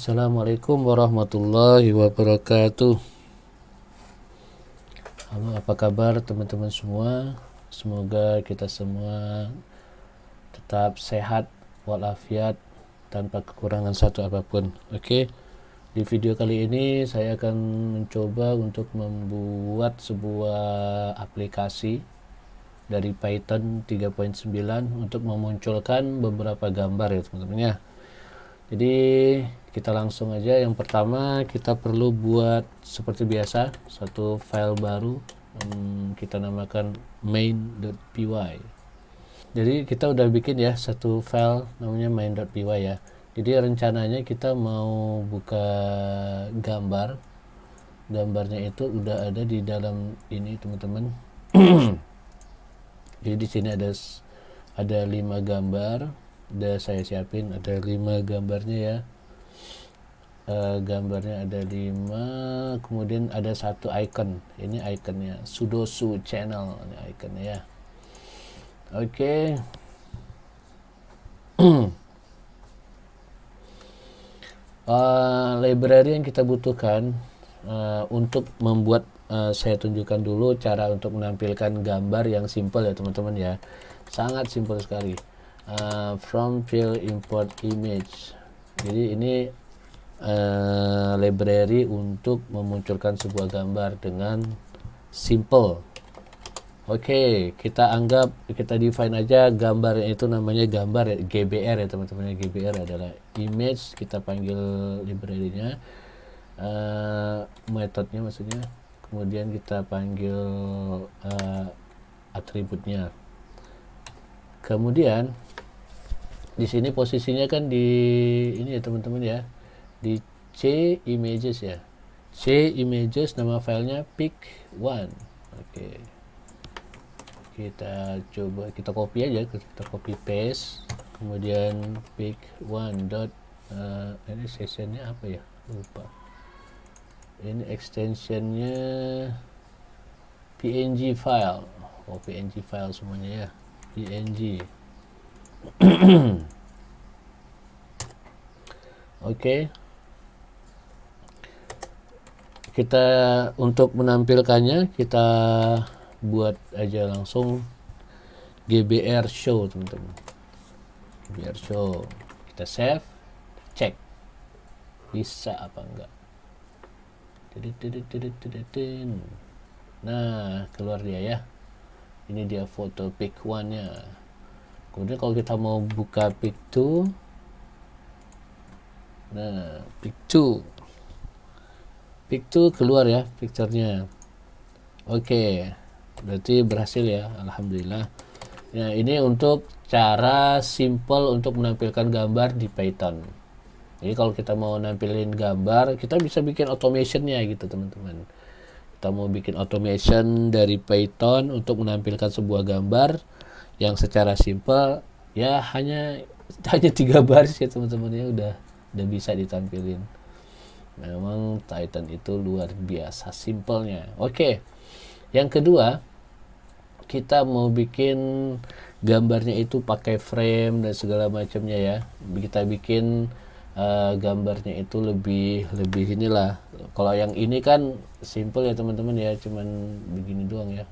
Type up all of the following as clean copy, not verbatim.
Assalamualaikum warahmatullahi wabarakatuh. Halo, apa kabar teman-teman semua? Semoga kita semua tetap sehat walafiat tanpa kekurangan satu apapun. Oke. Di video kali ini saya akan mencoba untuk membuat sebuah aplikasi dari Python 3.9 untuk memunculkan beberapa gambar ya teman-teman ya. Jadi kita langsung aja. Yang pertama kita perlu buat seperti biasa satu file baru, kita namakan main.py. Jadi kita udah bikin ya satu file namanya main.py ya. Jadi rencananya kita mau buka gambarnya itu udah ada di dalam ini teman-teman. Jadi di sini ada 5 gambar. Udah saya siapin, ada 5 gambarnya ya. Gambarnya ada 5, kemudian ada satu icon. Ini iconnya Sudosu channel, ini iconnya ya. Oke. Library yang kita butuhkan untuk membuat, saya tunjukkan dulu cara untuk menampilkan gambar yang simple ya teman-teman ya. Sangat simple sekali. From file import image. Jadi ini library untuk memunculkan sebuah gambar dengan simple. Oke, kita define aja gambar itu namanya gambar ya, GBR ya teman-teman. GBR adalah image, kita panggil library-nya, metodenya maksudnya, kemudian kita panggil atributnya. Kemudian di sini posisinya kan di ini ya teman-teman ya, di C images ya. C images, nama filenya pic1. Oke. Kita coba kita copy aja, kita copy paste, kemudian pic1 dot ini sessionnya apa ya, lupa. Ini extensionnya png file. PNG file semuanya ya, png. Oke. Kita untuk menampilkannya kita buat aja langsung GBR show teman-teman. GBR show. Kita save, cek bisa apa enggak. Nah, keluar dia ya. Ini dia foto pic1 nya. Kemudian kalau kita mau buka pic2, nah pic2 keluar ya picture-nya. Oke, berarti berhasil ya, alhamdulillah. Nah, ini untuk cara simple untuk menampilkan gambar di Python. Jadi kalau kita mau nampilin gambar, kita bisa bikin automation-nya gitu teman-teman. Kita mau bikin automation dari Python untuk menampilkan sebuah gambar yang secara simple ya, hanya 3 baris ya teman-teman ya, udah bisa ditampilin. Memang Python itu luar biasa simpelnya. Oke. Yang kedua, kita mau bikin gambarnya itu pakai frame dan segala macamnya ya. Kita bikin gambarnya itu lebih inilah. Kalau yang ini kan simple ya teman-teman ya, cuman begini doang ya.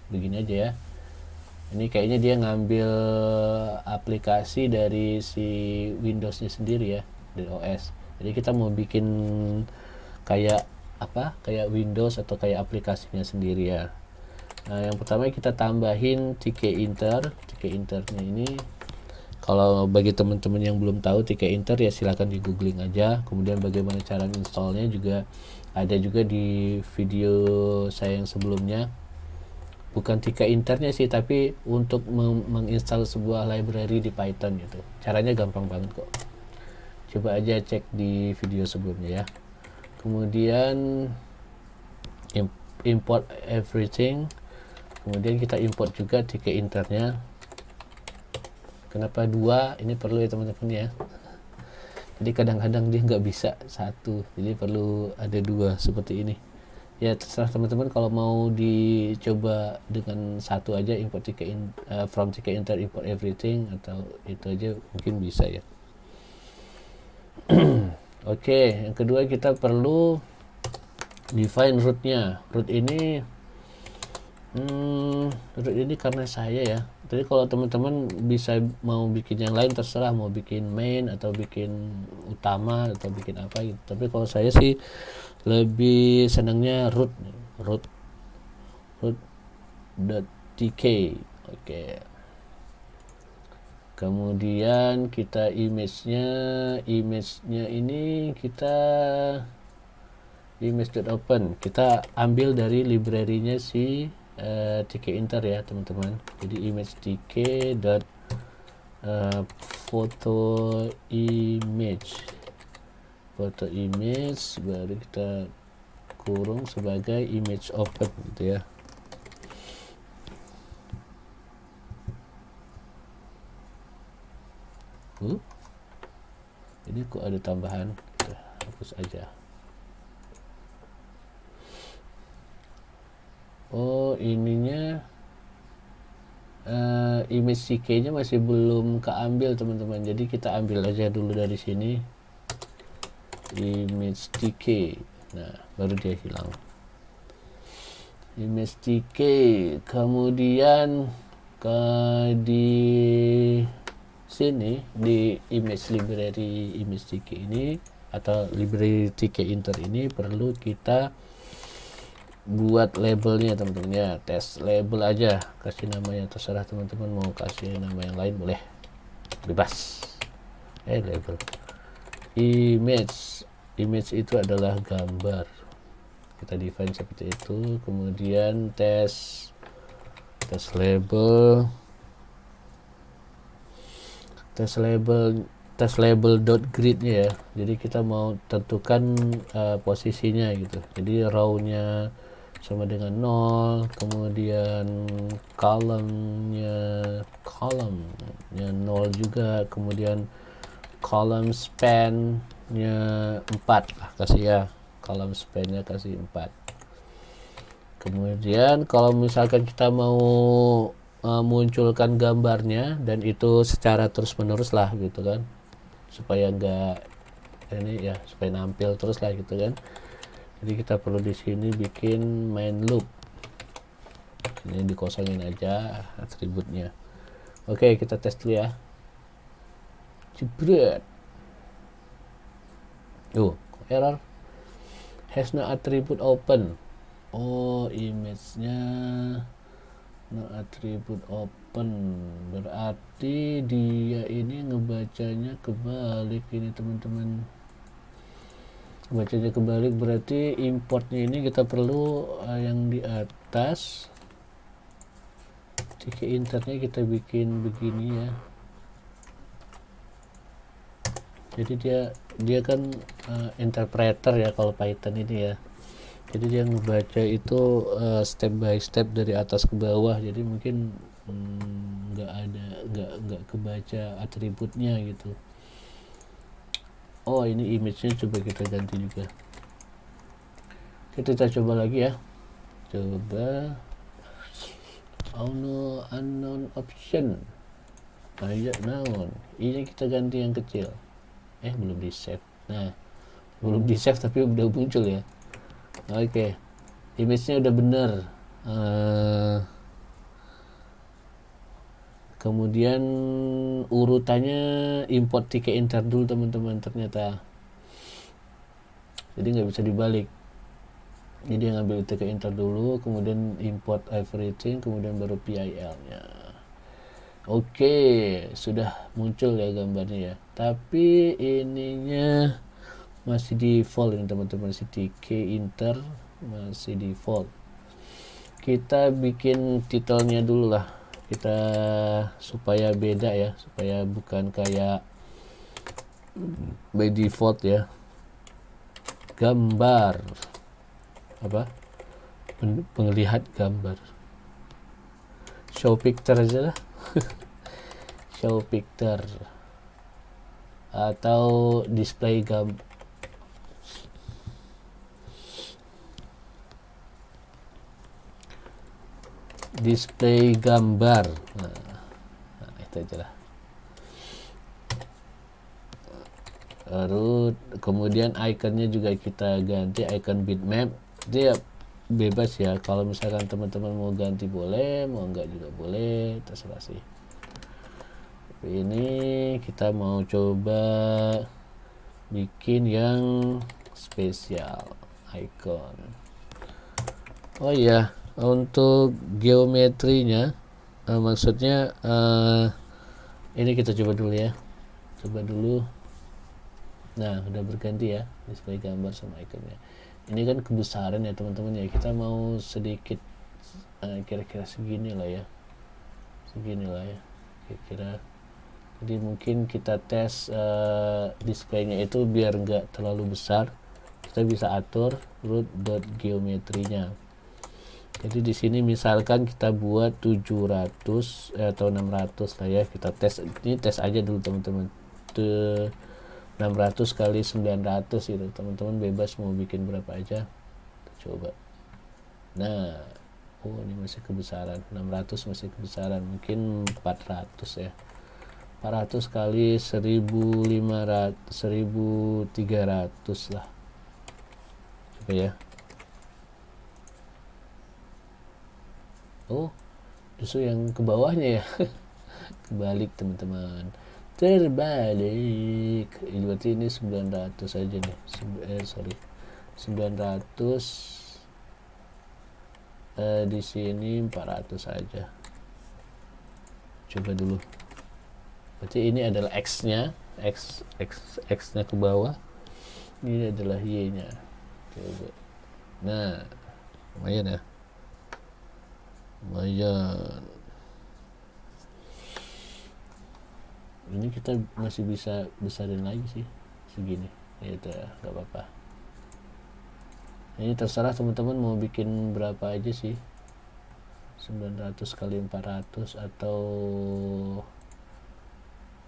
Begini aja ya. Ini kayaknya dia ngambil aplikasi dari si Windows-nya sendiri ya, dari OS. Jadi kita mau bikin kayak Windows atau kayak aplikasinya sendiri ya. Nah, yang pertama kita tambahin tkinter. Tkinternya ini, kalau bagi teman-teman yang belum tahu tkinter ya silahkan di googling aja. Kemudian bagaimana cara installnya juga ada juga di video saya yang sebelumnya. Bukan tkinternya sih, tapi untuk menginstal sebuah library di Python gitu. Caranya gampang banget kok. Coba aja cek di video sebelumnya ya. Kemudian import everything. Kemudian kita import juga tkinternya. Kenapa 2? Ini perlu ya teman-teman ya. Jadi kadang-kadang dia nggak bisa 1, jadi perlu ada 2 seperti ini. Ya terserah teman-teman, kalau mau dicoba dengan 1 aja, import from tkinter import everything, atau itu aja mungkin bisa ya. Oke, yang kedua kita perlu define rootnya. Root ini karena saya ya. Jadi kalau teman-teman bisa mau bikin yang lain terserah, mau bikin main atau bikin utama atau bikin apa gitu. Tapi kalau saya sih lebih senangnya root.tk. Oke. Kemudian kita image-nya ini kita image.open, kita ambil dari library-nya si tkinter ya teman-teman. Jadi image tk dot foto image baru kita kurung sebagai image open gitu ya. Ini kok ada tambahan, hapus aja. Oh, ininya image CK nya masih belum keambil teman-teman, jadi kita ambil aja dulu dari sini image TK. Nah, baru dia hilang image TK. Kemudian di sini di image library image TK ini atau library tkinter ini perlu kita buat labelnya teman-teman ya. Tes label aja, kasih namanya terserah teman-teman, mau kasih nama yang lain boleh, bebas. Label image itu adalah gambar, kita define seperti itu. Kemudian tes label dot grid nya ya. Jadi kita mau tentukan posisinya gitu. Jadi row-nya sama dengan 0, kemudian kolomnya 0 juga, kemudian column span-nya 4 lah kasih ya, column span-nya kasih 4. Kemudian kalau misalkan kita mau munculkan gambarnya dan itu secara terus menerus lah gitu kan, supaya enggak ini ya, supaya nampil terus lah gitu kan. Jadi kita perlu di sini bikin main loop, ini dikosongin aja atributnya. Oke, kita tes dulu ya. Jebret. Error, has no attribute open. Oh, image-nya no attribute open, berarti dia ini ngebacanya kebalik ini teman-teman. Bacanya kebalik, berarti importnya ini kita perlu yang di atas tkinternya kita bikin begini ya. Jadi dia kan interpreter ya kalau Python ini ya. Jadi dia ngebaca itu step by step dari atas ke bawah. Jadi mungkin nggak kebaca atributnya gitu. Oh, ini image-nya coba kita ganti juga. Kita coba lagi ya. Coba unknown option. Ayo naon. Ini kita ganti yang kecil. Belum di save. Nah, belum di save tapi udah muncul ya. Oke, image-nya udah bener. Kemudian urutannya import tkinter dulu teman-teman ternyata. Jadi nggak bisa dibalik. Jadi ngambil tkinter dulu, kemudian import everything, kemudian baru PIL-nya. Oke, sudah muncul ya gambarnya ya. Tapi ininya masih default ini teman-teman, si tkinter masih default. Kita bikin titelnya dulu lah, kita supaya beda ya, supaya bukan kayak by default ya. Gambar apa, penglihat gambar, show picture aja lah. Show picture atau display gambar. Display gambar. Nah, itu aja lah. root, kemudian ikonnya juga kita ganti icon bitmap. Dia bebas ya, kalau misalkan teman-teman mau ganti boleh, mau enggak juga boleh, terserah sih. Tapi ini kita mau coba bikin yang spesial icon. Oh iya, untuk geometrinya maksudnya ini kita coba dulu ya, coba dulu. Nah, udah berganti ya display gambar sama ikonnya. Ini kan kebesaran ya teman-teman ya, kita mau sedikit kira-kira segini lah ya, segini lah ya kira-kira. Jadi mungkin kita tes displaynya itu biar nggak terlalu besar, kita bisa atur root dot geometrinya. Jadi di sini misalkan kita buat 700 atau 600 lah ya, kita tes. Ini tes aja dulu teman-teman, 600 kali 900 gitu, teman-teman bebas mau bikin berapa aja. Kita coba. Nah, oh ini masih kebesaran, 600 masih kebesaran, mungkin 400 ya, 400 kali 1500, 1300 lah. Coba ya. Oh, justru yang ke bawahnya ya. Kebalik teman-teman, terbalik. Berarti ini 900 aja nih. 900 di sini 400 aja. Coba dulu. Berarti ini adalah x-nya, x-nya ke bawah. Ini adalah y-nya. Coba. Nah, lumayan ya. Lumayan. Ini kita masih bisa besarin lagi sih, segini ya, itu ya, gak apa-apa. Ini terserah teman-teman mau bikin berapa aja sih, 900 kali 400 atau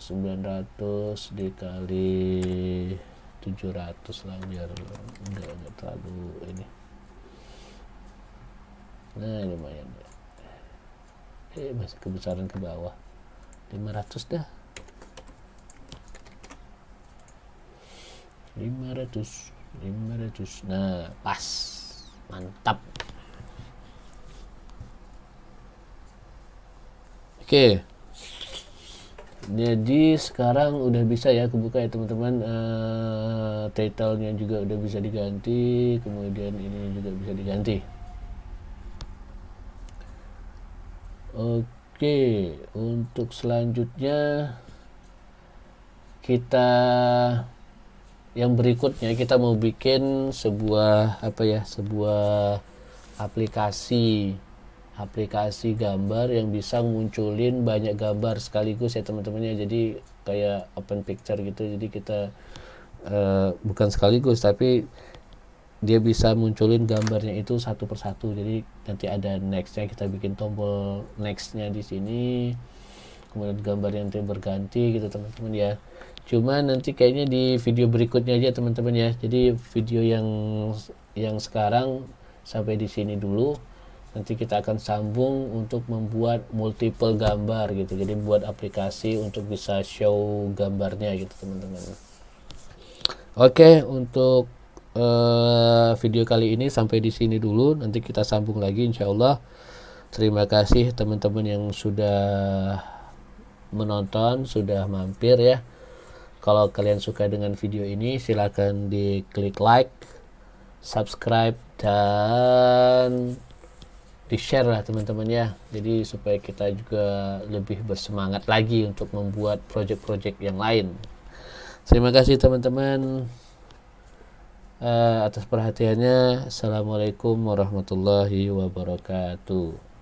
900 dikali 700 lah, biar enggak terlalu ini. Nah, lumayan ya. Masih kebesaran ke bawah, 500 dah. 500. Nah, pas, mantap. Oke, jadi sekarang udah bisa ya kebuka ya teman-teman. Title-nya juga udah bisa diganti, kemudian ini juga bisa diganti. Oke, untuk selanjutnya kita yang berikutnya kita mau bikin sebuah sebuah aplikasi gambar yang bisa munculin banyak gambar sekaligus ya teman-teman ya. Jadi kayak open picture gitu, jadi kita bukan sekaligus tapi dia bisa munculin gambarnya itu satu persatu. Jadi nanti ada nextnya, kita bikin tombol nextnya di sini, kemudian gambarnya nanti berganti gitu teman-teman ya. Cuma nanti kayaknya di video berikutnya aja teman-teman ya. Jadi video yang sekarang sampai di sini dulu. Nanti kita akan sambung untuk membuat multiple gambar gitu. Jadi buat aplikasi untuk bisa show gambarnya gitu teman-teman. Oke, untuk video kali ini sampai di sini dulu. Nanti kita sambung lagi insyaallah. Terima kasih teman-teman yang sudah menonton, sudah mampir ya. Kalau kalian suka dengan video ini, silakan diklik like, subscribe, dan di share lah teman-teman ya. Jadi supaya kita juga lebih bersemangat lagi untuk membuat project-project yang lain. Terima kasih teman-teman atas perhatiannya. Assalamualaikum warahmatullahi wabarakatuh.